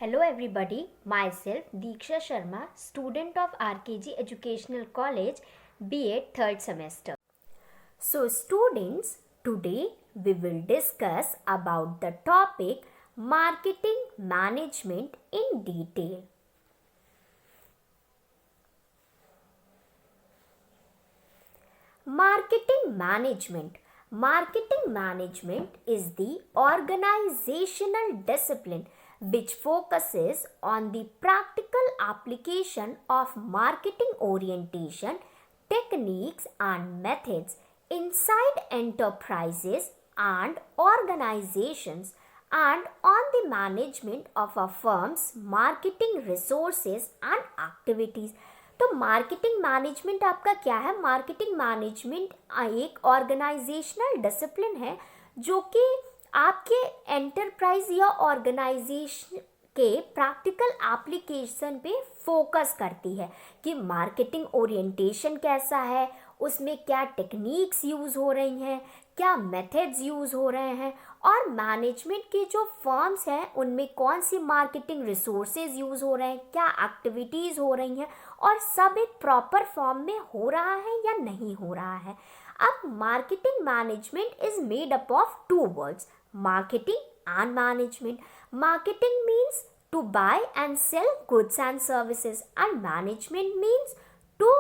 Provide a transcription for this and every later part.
Hello everybody, myself Deeksha Sharma, student of RKG Educational College, B.Ed 3rd semester. So students, today we will discuss about the topic marketing management in detail. Marketing management. Marketing management is the organizational discipline which focuses on the practical application of marketing orientation, techniques and methods inside enterprises and organizations and on the management of a firm's marketing resources and activities. तो marketing management आपका क्या है? Marketing management एक organisational discipline है जो कि आपके enterprise या ऑर्गेनाइजेशन के प्रैक्टिकल एप्लीकेशन पे फोकस करती है कि मार्केटिंग ओरिएंटेशन कैसा है, उसमें क्या टेक्निक्स यूज़ हो रही हैं, क्या मेथड्स यूज़ हो रहे हैं और मैनेजमेंट की जो फर्म्स हैं उनमें कौन सी मार्केटिंग रिसोर्सेज यूज़ हो रहे हैं, क्या एक्टिविटीज़ हो रही हैं और सब एक प्रॉपर फॉर्म में हो रहा है या नहीं हो रहा है. अब marketing management is made up of two words, marketing and management. Marketing means to buy and sell goods and services and management means to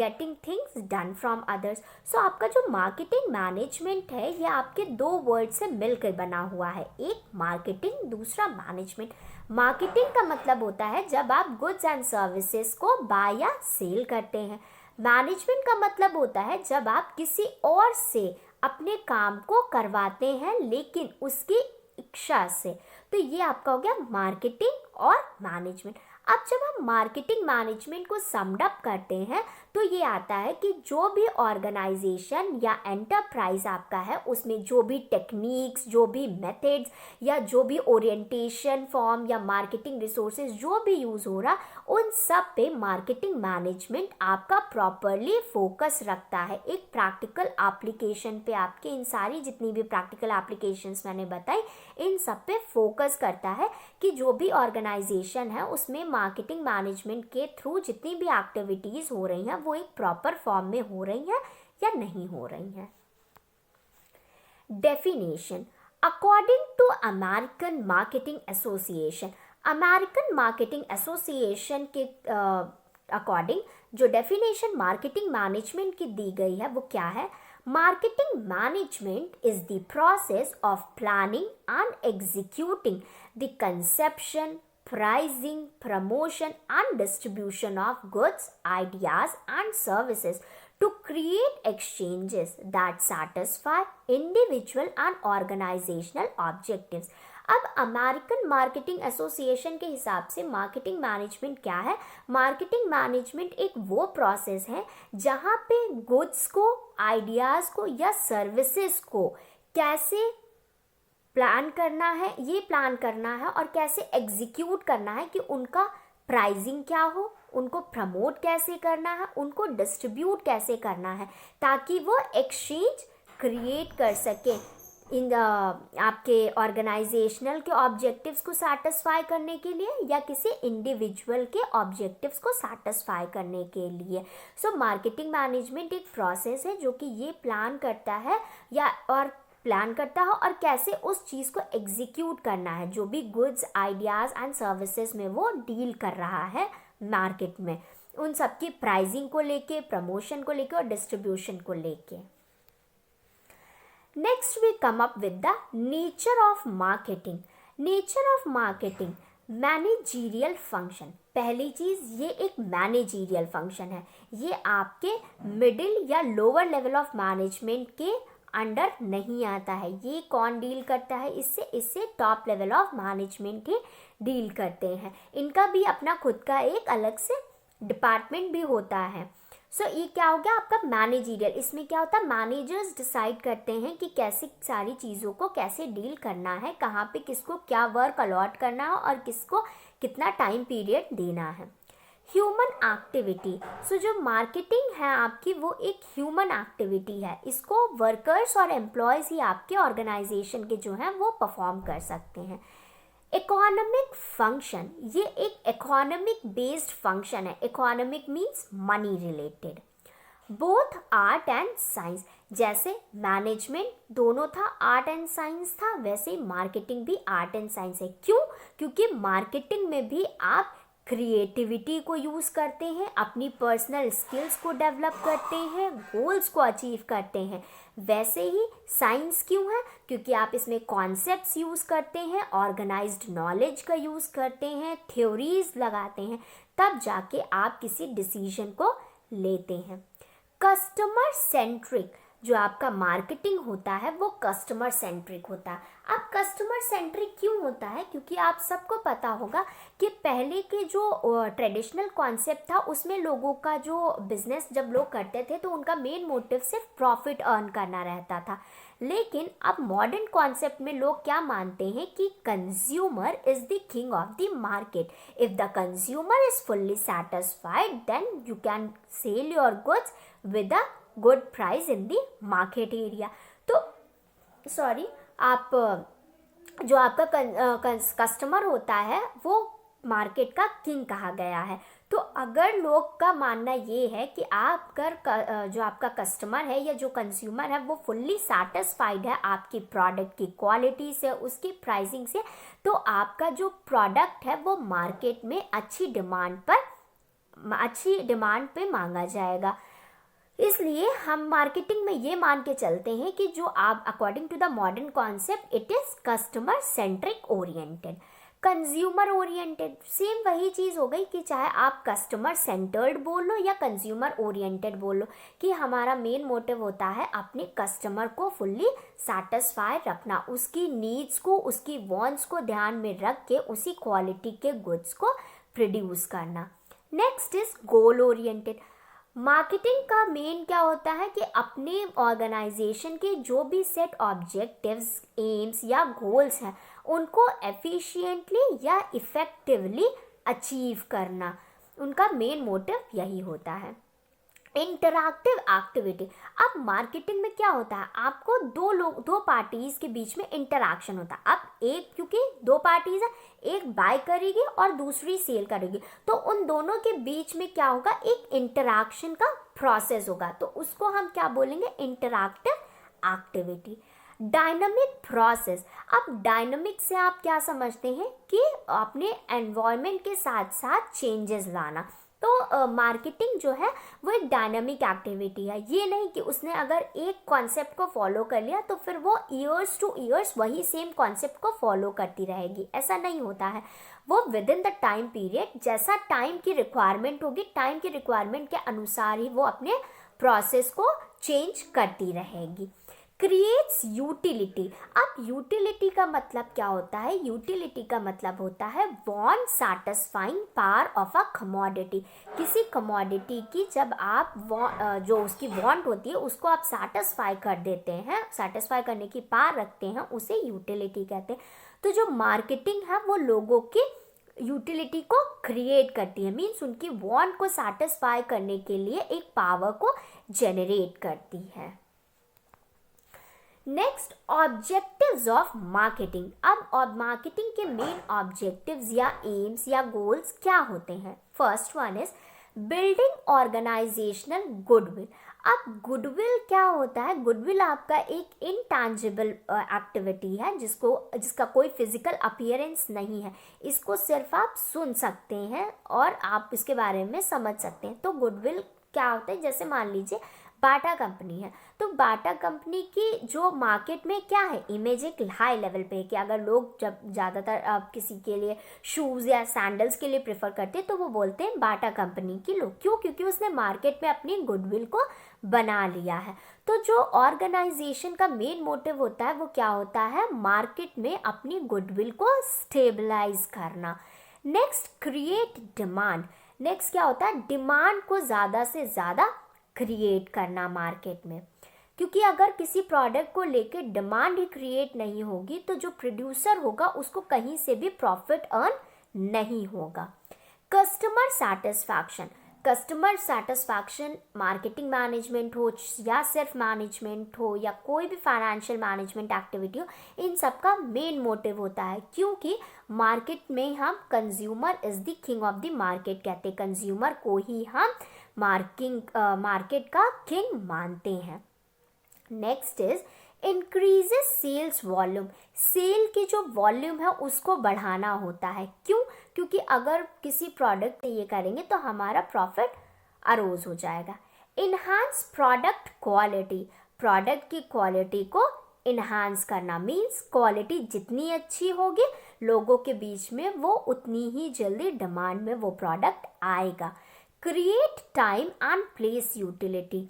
getting things done from others. So आपका जो marketing management है ये आपके दो word से मिलकर बना हुआ है, एक marketing दूसरा management. Marketing का मतलब होता है जब आप goods and services को buy या sell करते हैं. Management का मतलब होता है जब आप किसी और से अपने काम को करवाते हैं लेकिन उसकी इच्छा से. तो ये आपका हो गया मार्केटिंग और मैनेजमेंट. अब जब हम मार्केटिंग मैनेजमेंट को समड अप करते हैं तो ये आता है कि जो भी ऑर्गेनाइजेशन या एंटरप्राइज आपका है उसमें जो भी टेक्निक्स, जो भी मेथड्स या जो भी ओरिएंटेशन फॉर्म या मार्केटिंग रिसोर्सेज जो भी यूज़ हो रहा उन सब पे मार्केटिंग मैनेजमेंट आपका प्रॉपरली फोकस रखता है. एक प्रैक्टिकल एप्लीकेशन पे आपके इन सारी जितनी भी प्रैक्टिकल एप्लीकेशंस मैंने बताई इन सब पे फोकस करता है कि जो भी ऑर्गेनाइजेशन है उसमें मार्केटिंग मैनेजमेंट के थ्रू जितनी भी एक्टिविटीज़ हो रही हैं वो एक प्रॉपर फॉर्म में हो रही हैं या नहीं हो रही हैं. Definition. According to American marketing association, American marketing association के अकॉर्डिंग जो डेफिनेशन मार्केटिंग मैनेजमेंट की दी गई है वो क्या है? Marketing management is the process of planning and executing the conception, pricing, promotion and distribution of goods, ideas and services to create exchanges that satisfy individual and organizational objectives. अब American marketing association के हिसाब से marketing management क्या है? Marketing management एक वो process है जहाँ पे गुड्स को, आइडियाज़ को या सर्विसेज को कैसे प्लान करना है, ये प्लान करना है और कैसे एग्जीक्यूट करना है कि उनका प्राइसिंग क्या हो, उनको प्रमोट कैसे करना है, उनको डिस्ट्रीब्यूट कैसे करना है ताकि वो एक्सचेंज क्रिएट कर सके इन आपके ऑर्गेनाइजेशनल के ऑब्जेक्टिव्स को सैटिस्फाई करने के लिए या किसी इंडिविजुअल के ऑब्जेक्टिव्स को सैटिस्फाई करने के लिए. सो मार्केटिंग मैनेजमेंट एक प्रोसेस है जो कि ये प्लान करता है और कैसे उस चीज़ को एग्जीक्यूट करना है जो भी गुड्स, आइडियाज़ एंड सर्विसेज में वो डील कर रहा है मार्केट में, उन सब की प्राइसिंग को लेके, प्रमोशन को लेके और डिस्ट्रीब्यूशन को लेके. Next we come up with the nature of marketing. Nature of marketing, managerial function. पहली चीज़ ये एक मैनेजीरियल फंक्शन है, ये आपके मिडिल या लोअर लेवल ऑफ मैनेजमेंट के अंडर नहीं आता है. ये कौन डील करता है इससे top level of management he deal करते हैं. इनका भी अपना खुद का एक अलग से डिपार्टमेंट भी होता है. सो ये क्या हो गया आपका मैनेजीरियल. इसमें क्या होता है, मैनेजर्स डिसाइड करते हैं कि कैसे सारी चीज़ों को कैसे डील करना है, कहाँ पे किसको क्या वर्क अलॉट करना है और किसको कितना टाइम पीरियड देना है. Human activity. सो जो मार्केटिंग है आपकी वो एक ह्यूमन एक्टिविटी है, इसको वर्कर्स और एम्प्लॉयज़ ही आपके ऑर्गेनाइजेशन के जो हैं वो परफॉर्म कर सकते हैं. इकोनॉमिक फंक्शन, ये एक इकोनॉमिक बेस्ड फंक्शन है. Economic means money related. Both art and science, जैसे मैनेजमेंट दोनों था आर्ट एंड साइंस था, वैसे मार्केटिंग भी आर्ट एंड साइंस है. क्यों? क्योंकि मार्केटिंग में भी आप क्रिएटिविटी को यूज़ करते हैं, अपनी पर्सनल स्किल्स को डेवलप करते हैं, गोल्स को अचीव करते हैं. वैसे ही साइंस क्यों है? क्योंकि आप इसमें कॉन्सेप्ट्स यूज़ करते हैं, ऑर्गेनाइज्ड नॉलेज का यूज़ करते हैं, थ्योरीज लगाते हैं, तब जाके आप किसी डिसीजन को लेते हैं. कस्टमर सेंट्रिक, जो आपका मार्केटिंग होता है वो कस्टमर सेंट्रिक होता है. अब कस्टमर सेंट्रिक क्यों होता है? क्योंकि आप सबको पता होगा कि पहले के जो ट्रेडिशनल कॉन्सेप्ट था उसमें लोगों का जो बिजनेस जब लोग करते थे तो उनका मेन मोटिव सिर्फ प्रॉफिट अर्न करना रहता था. लेकिन अब मॉडर्न कॉन्सेप्ट में लोग क्या मानते हैं कि consumer is the king of the market. If the consumer is fully satisfied then you can sell your goods with a good price in the market area. तो सॉरी, आप जो आपका कस्टमर होता है वो मार्केट का किंग कहा गया है. तो अगर लोग का मानना ये है कि आप जो आपका कस्टमर है या जो कंज्यूमर है वो फुल्ली सेटिस्फाइड है आपकी प्रोडक्ट की क्वालिटी से, उसकी प्राइसिंग से, तो आपका जो प्रोडक्ट है वो मार्केट में अच्छी डिमांड पे मांगा जाएगा. इसलिए हम मार्केटिंग में ये मान के चलते हैं कि जो आप according to the modern concept it is customer centric oriented. Consumer oriented same वही चीज़ हो गई कि चाहे आप कस्टमर सेंटर्ड बोल लो या कंज्यूमर ओरिएंटेड बोल लो, कि हमारा मेन मोटिव होता है अपने कस्टमर को फुल्ली सेटिस्फाई रखना, उसकी नीड्स को, उसकी वांट्स को ध्यान में रख के उसी क्वालिटी के गुड्स को प्रोड्यूस करना. Next is goal oriented. Marketing का मेन क्या होता है कि अपने ऑर्गेनाइजेशन के जो भी सेट ऑब्जेक्टिव्स, एम्स या गोल्स हैं उनको एफिशिएंटली या इफ़ेक्टिवली अचीव करना, उनका मेन मोटिव यही होता है. Interactive activity. अब मार्केटिंग में क्या होता है, आपको दो पार्टीज के बीच में इंटरैक्शन होता है. अब एक, क्योंकि दो पार्टीज है, एक बाय करेगी और दूसरी सेल करेगी, तो उन दोनों के बीच में क्या होगा, एक इंटरैक्शन का प्रोसेस होगा, तो उसको हम क्या बोलेंगे, इंटरैक्टिव एक्टिविटी. Dynamic process. अब डायनामिक से आप क्या समझते हैं कि अपने एनवायरनमेंट के साथ साथ चेंजेस लाना. तो मार्केटिंग जो है वो एक डायनामिक एक्टिविटी है. ये नहीं कि उसने अगर एक कॉन्सेप्ट को फॉलो कर लिया तो फिर वो ईयर्स टू ईयर्स वही सेम कॉन्सेप्ट को फॉलो करती रहेगी, ऐसा नहीं होता है. वो with in the time period, जैसा टाइम की रिक्वायरमेंट होगी, टाइम की रिक्वायरमेंट के अनुसार ही वो अपने प्रोसेस को चेंज करती रहेगी. Creates utility. अब यूटिलिटी का मतलब क्या होता है, यूटिलिटी का मतलब होता है want satisfying power of a commodity. किसी कमोडिटी की जब आप जो उसकी वांट होती है उसको आप सैटिस्फाई कर देते हैं, सैटिस्फाई करने की पावर रखते हैं, उसे यूटिलिटी कहते हैं. तो जो मार्केटिंग है वो लोगों की यूटिलिटी को क्रिएट करती है, मीन्स उनकी वांट को सैटिस्फाई करने के लिए एक पावर को जनरेट करती है. Next, objectives of marketing. अब मार्केटिंग के मेन ऑब्जेक्टिव्स या एम्स या गोल्स क्या होते हैं. First one is building organisational goodwill. अब गुडविल क्या होता है, गुडविल आपका एक इनटैंजिबल एक्टिविटी है जिसका कोई फिजिकल अपीयरेंस नहीं है, इसको सिर्फ आप सुन सकते हैं और आप इसके बारे में समझ सकते हैं. तो गुडविल क्या होता है, जैसे मान लीजिए बाटा कंपनी है, तो बाटा कंपनी की जो मार्केट में क्या है, इमेज एक हाई लेवल पे है कि अगर लोग जब ज़्यादातर किसी के लिए शूज़ या सैंडल्स के लिए प्रेफर करते हैं तो वो बोलते हैं बाटा कंपनी की लोग. क्यों? क्योंकि उसने मार्केट में अपनी गुडविल को बना लिया है. तो जो ऑर्गेनाइजेशन का मेन मोटिव होता है वो क्या होता है, मार्केट में अपनी गुडविल को स्टेबलाइज करना. Next, create demand. नेक्स्ट क्या होता है, डिमांड को ज़्यादा से ज़्यादा क्रिएट करना मार्केट में, क्योंकि अगर किसी प्रोडक्ट को लेके डिमांड ही क्रिएट नहीं होगी तो जो प्रोड्यूसर होगा उसको कहीं से भी प्रॉफिट अर्न नहीं होगा. Customer satisfaction. Customer satisfaction marketing management हो या सेल्फ मैनेजमेंट हो या कोई भी फाइनेंशियल मैनेजमेंट एक्टिविटी हो, इन सब का मेन मोटिव होता है, क्योंकि मार्केट में हम consumer is the king of the market कहते हैं, कंज्यूमर को ही हम मार्केट का किंग मानते हैं। Next is increases sales volume, sale की जो वॉल्यूम है उसको बढ़ाना होता है। क्यों? क्योंकि अगर किसी प्रोडक्ट ये करेंगे तो हमारा प्रॉफिट अरोज हो जाएगा। इन्हांस प्रोडक्ट क्वालिटी, प्रोडक्ट की क्वालिटी को इन्हांस करना मीन्स क्वालिटी जितनी अच्छी होगी लोगों के बीच में वो उतनी ही जल्दी डिमांड में वो प्रोडक्ट आएगा। Create time and place utility,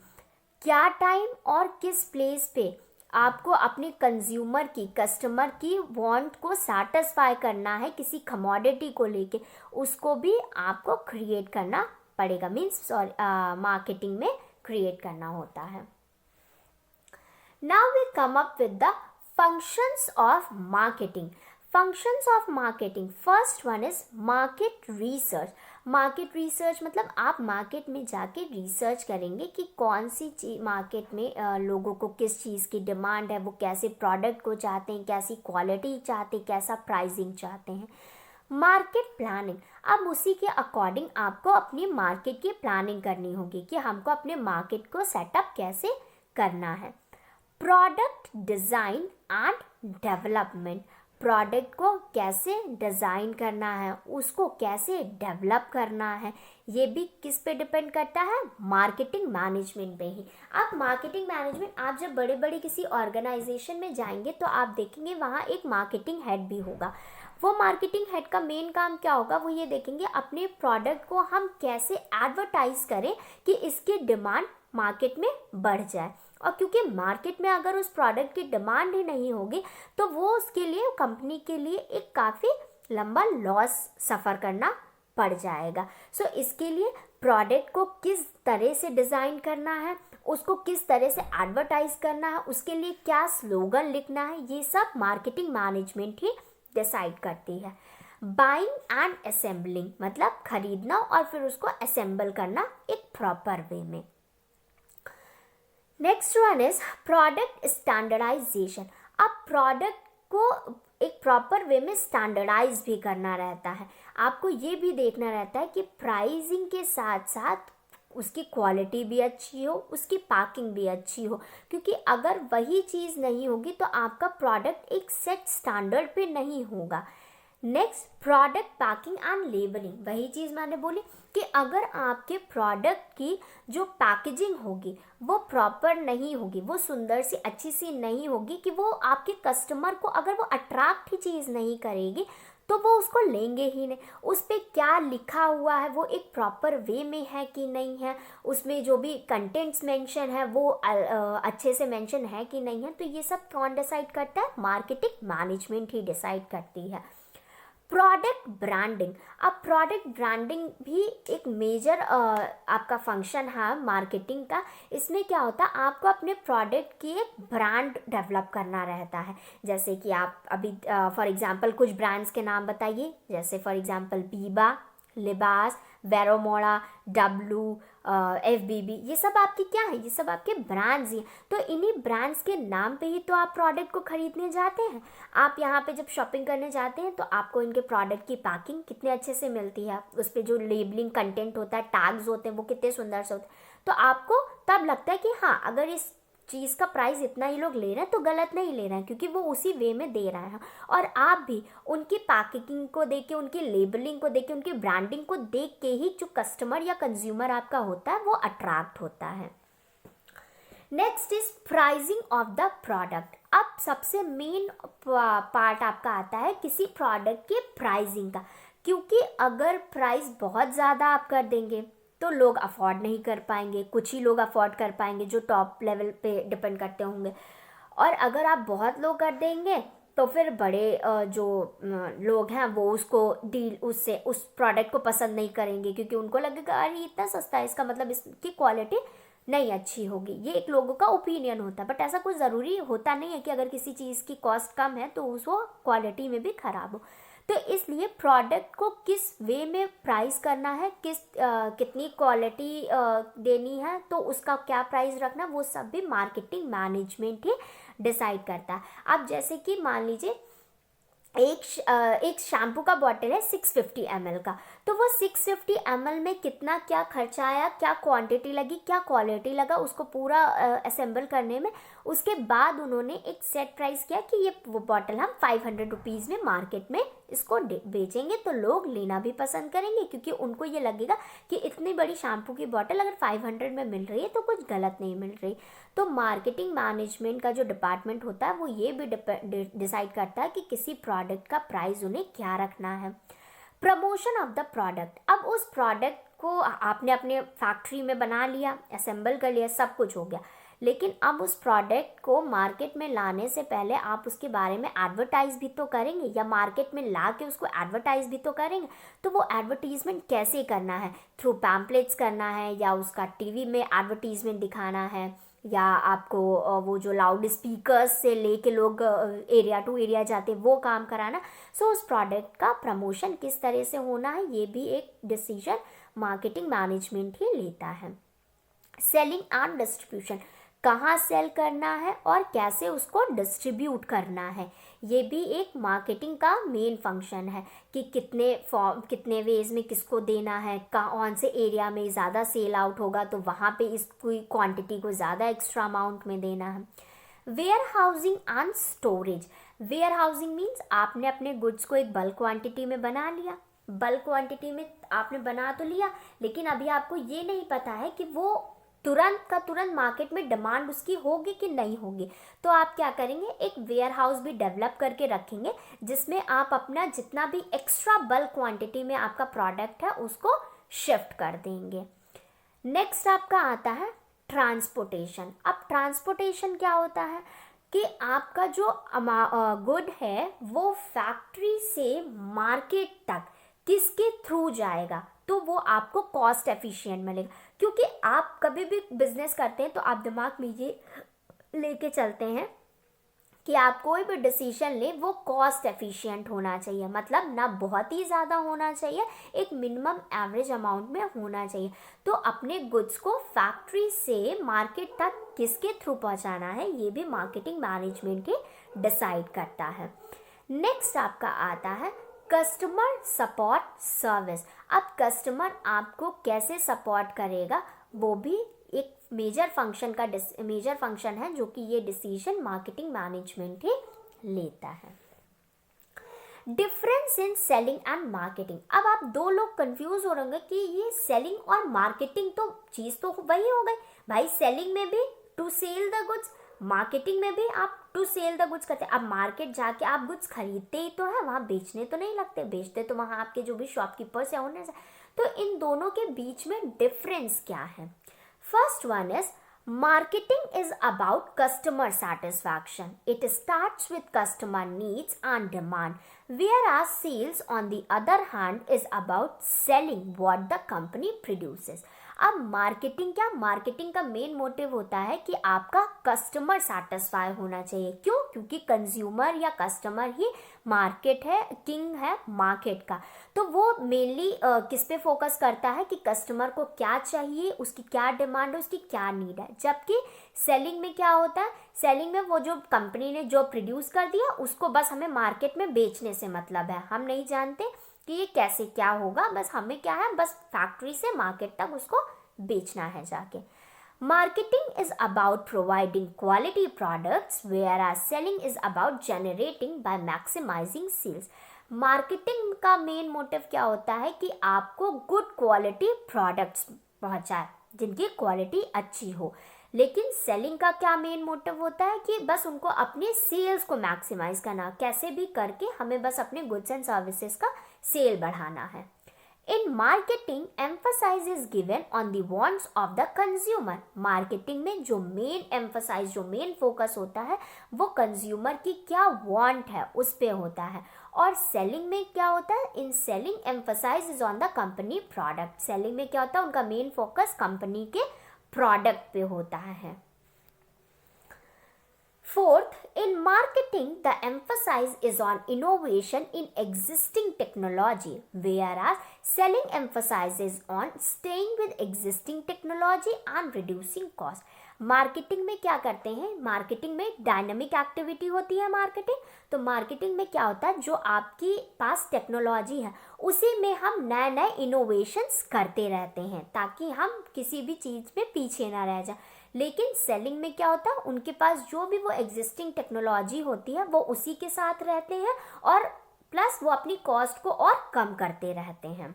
क्या टाइम और किस प्लेस पे आपको अपने कंज्यूमर की कस्टमर की वांट को सैटिस्फाई करना है किसी कमोडिटी को लेके, उसको भी आपको क्रिएट करना पड़ेगा, मीन्स मार्केटिंग में क्रिएट करना होता है। Now we come up with the functions of marketing. Functions of marketing, first one is market research. Market research मतलब आप मार्केट में जाके रिसर्च करेंगे कि कौन सी चीज़ मार्केट में लोगों को किस चीज़ की डिमांड है, वो कैसे प्रोडक्ट को चाहते हैं, कैसी क्वालिटी चाहते हैं, कैसा प्राइसिंग चाहते हैं। मार्केट प्लानिंग, अब उसी के अकॉर्डिंग आपको अपनी मार्केट की प्लानिंग करनी होगी कि हमको अपने मार्केट को सेटअप कैसे करना है। Product design and development, product को कैसे डिज़ाइन करना है, उसको कैसे डेवलप करना है, ये भी किस पे डिपेंड करता है, मार्केटिंग मैनेजमेंट पे ही। अब मार्केटिंग मैनेजमेंट, आप जब बड़े बड़े किसी ऑर्गेनाइजेशन में जाएंगे तो आप देखेंगे वहाँ एक मार्केटिंग हेड भी होगा। वो मार्केटिंग हेड का मेन काम क्या होगा, वो ये देखेंगे अपने प्रोडक्ट को हम कैसे एडवर्टाइज करें कि इसकी डिमांड मार्केट में बढ़ जाए। और क्योंकि मार्केट में अगर उस प्रोडक्ट की डिमांड ही नहीं होगी तो वो उसके लिए कंपनी के लिए एक काफ़ी लंबा लॉस सफ़र करना पड़ जाएगा। सो इसके लिए प्रोडक्ट को किस तरह से डिज़ाइन करना है, उसको किस तरह से एडवर्टाइज करना है, उसके लिए क्या स्लोगन लिखना है, ये सब मार्केटिंग मैनेजमेंट ही डिसाइड करती है। बाइंग एंड असेंबलिंग मतलब खरीदना और फिर उसको असेंबल करना एक प्रॉपर वे में। Next one is product standardisation. अब प्रोडक्ट को एक प्रॉपर वे में स्टैंडर्डाइज भी करना रहता है। आपको ये भी देखना रहता है कि प्राइसिंग के साथ साथ उसकी क्वालिटी भी अच्छी हो, उसकी पैकिंग भी अच्छी हो, क्योंकि अगर वही चीज़ नहीं होगी तो आपका प्रोडक्ट एक सेट स्टैंडर्ड पे नहीं होगा। Next product packing and labelling, वही चीज़ मैंने बोली कि अगर आपके प्रोडक्ट की जो पैकेजिंग होगी वो प्रॉपर नहीं होगी, वो सुंदर सी अच्छी सी नहीं होगी कि वो आपके कस्टमर को अगर वो अट्रैक्ट ही चीज़ नहीं करेगी तो वो उसको लेंगे ही नहीं। उस पर क्या लिखा हुआ है वो एक प्रॉपर वे में है कि नहीं है, उसमें जो भी कंटेंट्स मेंशन है वो अच्छे से मेंशन है कि नहीं है, तो ये सब कौन डिसाइड करता है, मार्केटिंग मैनेजमेंट ही डिसाइड करती है। प्रोडक्ट ब्रांडिंग, अब प्रोडक्ट ब्रांडिंग भी एक मेजर आपका फंक्शन है मार्केटिंग का। इसमें क्या होता है, आपको अपने प्रोडक्ट की एक ब्रांड डेवलप करना रहता है। जैसे कि आप अभी फॉर एग्जांपल कुछ ब्रांड्स के नाम बताइए, जैसे फॉर एग्जांपल बीबा, लिबास, वेरोमोड़ा, डब्लू, FBB, ये सब आपके क्या है, ये सब आपके ब्रांड्स ही। तो इन्हीं ब्रांड्स के नाम पे ही तो आप प्रोडक्ट को खरीदने जाते हैं। आप यहाँ पे जब शॉपिंग करने जाते हैं तो आपको इनके प्रोडक्ट की पैकिंग कितने अच्छे से मिलती है, उस पर जो लेबलिंग कंटेंट होता है, टैग्स होते हैं, वो कितने सुंदर से होते हैं, तो आपको तब लगता है कि हाँ अगर इस चीज़ का प्राइस इतना ही लोग ले रहे हैं तो गलत नहीं ले रहे हैं, क्योंकि वो उसी वे में दे रहे हैं। और आप भी उनकी पैकेजिंग को देख के, उनकी लेबलिंग को देख के, उनकी ब्रांडिंग को देख के ही जो कस्टमर या कंज्यूमर आपका होता है वो अट्रैक्ट होता है। Next is pricing of the product. अब सबसे मेन पार्ट आपका आता है किसी प्रोडक्ट के प्राइसिंग का, क्योंकि अगर प्राइस बहुत ज़्यादा आप कर देंगे तो लोग अफोर्ड नहीं कर पाएंगे, कुछ ही लोग अफोर्ड कर पाएंगे जो टॉप लेवल पे डिपेंड करते होंगे। और अगर आप बहुत लो कर देंगे तो फिर बड़े जो लोग हैं वो उसको उस प्रोडक्ट को पसंद नहीं करेंगे, क्योंकि उनको लगेगा अरे इतना सस्ता है, इसका मतलब इसकी क्वालिटी नहीं अच्छी होगी। ये एक लोगों का ओपिनियन होता है, बट ऐसा कुछ ज़रूरी होता नहीं है कि अगर किसी चीज़ की कॉस्ट कम है तो उसको क्वालिटी में भी ख़राब हो। तो इसलिए प्रोडक्ट को किस वे में प्राइस करना है, कितनी क्वालिटी देनी है, तो उसका क्या प्राइस रखना, वो सब भी मार्केटिंग मैनेजमेंट ही डिसाइड करता है। अब जैसे कि मान लीजिए एक शैम्पू का बॉटल है 650 ml का, तो वो 650 ml में कितना क्या खर्चा आया, क्या क्वांटिटी लगी, क्या क्वालिटी लगा उसको पूरा असेंबल करने में। उसके बाद उन्होंने एक सेट प्राइस किया कि ये वो बॉटल हम 500 रुपीज़ में मार्केट में इसको बेचेंगे, तो लोग लेना भी पसंद करेंगे, क्योंकि उनको ये लगेगा कि इतनी बड़ी शैम्पू की बॉटल अगर 500 में मिल रही है तो कुछ गलत नहीं मिल रही। तो मार्केटिंग मैनेजमेंट का जो डिपार्टमेंट होता है वो ये भी डिसाइड करता है कि किसी प्रोडक्ट का प्राइस उन्हें क्या रखना है। प्रमोशन ऑफ द प्रोडक्ट, अब उस प्रोडक्ट को आपने अपने फैक्ट्री में बना लिया, असेंबल कर लिया, सब कुछ हो गया, लेकिन अब उस प्रोडक्ट को मार्केट में लाने से पहले आप उसके बारे में एडवर्टाइज भी तो करेंगे, या मार्केट में ला के उसको एडवर्टाइज भी तो करेंगे। तो वो एडवर्टीजमेंट कैसे करना है, थ्रू पैम्पलेट्स करना है, या उसका टीवी में एडवर्टीजमेंट दिखाना है, या आपको वो जो लाउड स्पीकर्स से लेके लोग एरिया टू एरिया जाते वो काम कराना। सो उस प्रोडक्ट का प्रमोशन किस तरह से होना है, ये भी एक डिसीजन मार्केटिंग मैनेजमेंट ही लेता है। सेलिंग एंड डिस्ट्रीब्यूशन, कहाँ सेल करना है और कैसे उसको डिस्ट्रीब्यूट करना है, ये भी एक मार्केटिंग का मेन फंक्शन है कि कितने वेज में किसको देना है, कौन से एरिया में ज़्यादा सेल आउट होगा तो वहाँ पे इसकी क्वांटिटी को ज़्यादा एक्स्ट्रा अमाउंट में देना है। Warehousing and storage, warehousing means आपने अपने गुड्स को एक बल्क क्वांटिटी में बना लिया, बल्क क्वांटिटी में आपने बना तो लिया, लेकिन अभी आपको ये नहीं पता है कि वो तुरंत का तुरंत मार्केट में डिमांड उसकी होगी कि नहीं होगी। तो आप क्या करेंगे, एक वेयर हाउस भी डेवलप करके रखेंगे जिसमें आप अपना जितना भी एक्स्ट्रा बल्क क्वांटिटी में आपका प्रोडक्ट है उसको शिफ्ट कर देंगे। नेक्स्ट आपका आता है ट्रांसपोर्टेशन। अब ट्रांसपोर्टेशन क्या होता है कि आपका जो गुड है वो फैक्ट्री से मार्केट तक किसके थ्रू जाएगा, तो वो आपको कॉस्ट एफिशिएंट मिलेगा। क्योंकि आप कभी भी बिजनेस करते हैं तो आप दिमाग में ये लेके चलते हैं कि आप कोई भी डिसीजन ले वो कॉस्ट एफिशिएंट होना चाहिए, मतलब ना बहुत ही ज़्यादा होना चाहिए, एक मिनिमम एवरेज अमाउंट में होना चाहिए। तो अपने गुड्स को फैक्ट्री से मार्केट तक किसके थ्रू पहुंचाना है, ये भी मार्केटिंग मैनेजमेंट ही डिसाइड करता है। नेक्स्ट आपका आता है कस्टमर सपोर्ट सर्विस। अब कस्टमर आपको कैसे सपोर्ट करेगा वो भी एक मेजर फंक्शन है जो कि ये डिसीजन मार्केटिंग मैनेजमेंट ही लेता है। Difference in selling and marketing, अब आप दो लोग कंफ्यूज हो रहे कि ये सेलिंग और मार्केटिंग तो चीज़ तो वही हो गई भाई, सेलिंग में भी to sell the goods, marketing में भी आप टू सेल द गुड्स करते हैं। अब मार्केट जाके आप गुड्स खरीदते ही तो है, वहाँ बेचने तो नहीं लगते, बेचते तो वहाँ आपके जो भी शॉपकीपर्स है ओनर्स है। तो इन दोनों के बीच में डिफरेंस क्या है? First one is marketing is about customer satisfaction. It starts with customer needs and demand, whereas sales on the other hand is about selling what the company produces. अब marketing का main motive होता है कि आपका customer satisfy होना चाहिए। क्यों? क्योंकि कंज्यूमर या कस्टमर ही मार्केट है, किंग है मार्केट का। तो वो मेनली किस पे फोकस करता है कि कस्टमर को क्या चाहिए, उसकी क्या डिमांड है, उसकी क्या नीड है। जबकि सेलिंग में क्या होता है, सेलिंग में वो जो कंपनी ने जो प्रोड्यूस कर दिया उसको बस हमें मार्केट में बेचने से मतलब है, हम नहीं जानते कि ये कैसे क्या होगा, बस हमें क्या है, बस फैक्ट्री से मार्केट तक उसको बेचना है जाके। Marketing is about providing quality products whereas selling is about generating by maximising sales. Marketing का मेन मोटिव क्या होता है कि आपको गुड क्वालिटी प्रोडक्ट्स पहुंचाए जिनकी क्वालिटी अच्छी हो, लेकिन सेलिंग का क्या मेन मोटिव होता है कि बस उनको अपने सेल्स को मैक्सिमाइज करना, कैसे भी करके हमें बस अपने गुड्स एंड सर्विसेज का सेल बढ़ाना है। In marketing emphasis is given on the wants of the consumer. Marketing में जो मेन फोकस होता है वो कंज्यूमर की क्या वांट है उस पे होता है। और सेलिंग में क्या होता है, in selling emphasis is on the company product. Selling में क्या होता है, उनका मेन फोकस कंपनी के प्रोडक्ट पे होता है। Fourth, in marketing, the emphasis is on innovation in existing technology, whereas selling emphasizes on staying with existing technology and reducing cost. Marketing में क्या करते हैं, मार्केटिंग में डायनामिक एक्टिविटी होती है मार्केटिंग, तो मार्केटिंग में क्या होता है, जो आपके पास टेक्नोलॉजी है उसी में हम नए नए इनोवेशंस करते रहते हैं ताकि हम किसी भी चीज़ में पीछे ना रह जाए. लेकिन सेलिंग में क्या होता है, उनके पास जो भी वो एग्जिस्टिंग टेक्नोलॉजी होती है वो उसी के साथ रहते हैं और प्लस वो अपनी कॉस्ट को और कम करते रहते हैं.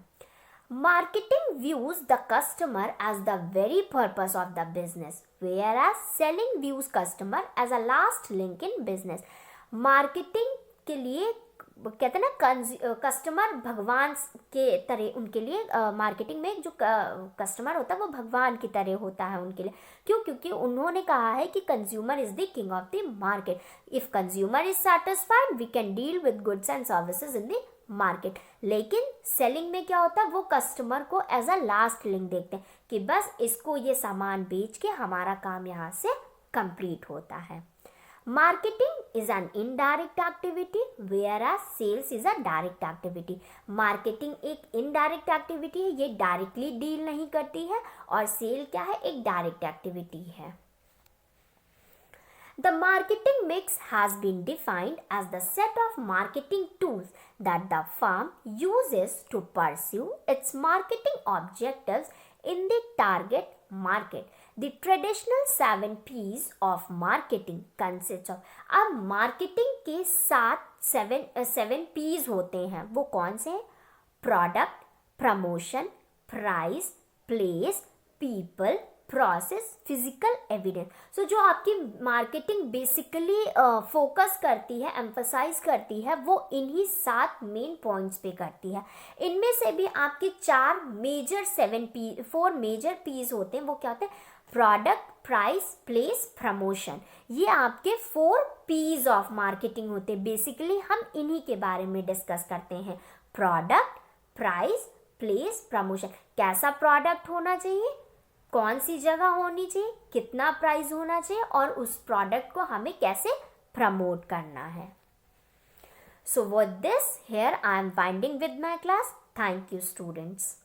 Marketing views the customer as the very purpose of the business, whereas selling views customer as a last link in business. Marketing के लिए कहते हैं ना, कस्टमर भगवान के तरह उनके लिए, मार्केटिंग में जो कस्टमर होता है वो भगवान की तरह होता है उनके लिए. क्यों? क्योंकि उन्होंने कहा है कि consumer is the king of the market. If consumer is satisfied we can deal with goods and services in the market. लेकिन सेलिंग में क्या होता है, वो कस्टमर को एज अ लास्ट लिंक देखते हैं कि बस इसको ये सामान बेच के हमारा काम यहाँ से कंप्लीट होता है. Marketing is an indirect activity whereas sales is a direct activity. Marketing एक इनडायरेक्ट एक्टिविटी है, ये डायरेक्टली डील नहीं करती है, और सेल क्या है, एक डायरेक्ट एक्टिविटी है. The marketing mix has been defined as the set of marketing tools that the firm uses to pursue its marketing objectives in the target market. The traditional 7 P's of marketing consists of. अब marketing के 7 P's होते हैं, वो कौन से हैं? Product, promotion, price, place, people, process, physical evidence. So जो आपकी मार्केटिंग बेसिकली फोकस करती है, एम्फसाइज करती है, वो इन्हीं 7 मेन पॉइंट्स पे करती है. इनमें से भी आपके 4 मेजर 4 मेजर पीज होते हैं. वो क्या होते हैं? Product, price, place, promotion. ये आपके 4 पीज ऑफ मार्केटिंग होते हैं. बेसिकली हम इन्हीं के बारे में डिस्कस करते हैं. Product, price, place, promotion. कैसा प्रोडक्ट होना चाहिए, कौन सी जगह होनी चाहिए, कितना प्राइस होना चाहिए, और उस प्रोडक्ट को हमें कैसे प्रमोट करना है. So with this here I am winding with my class. Thank you students.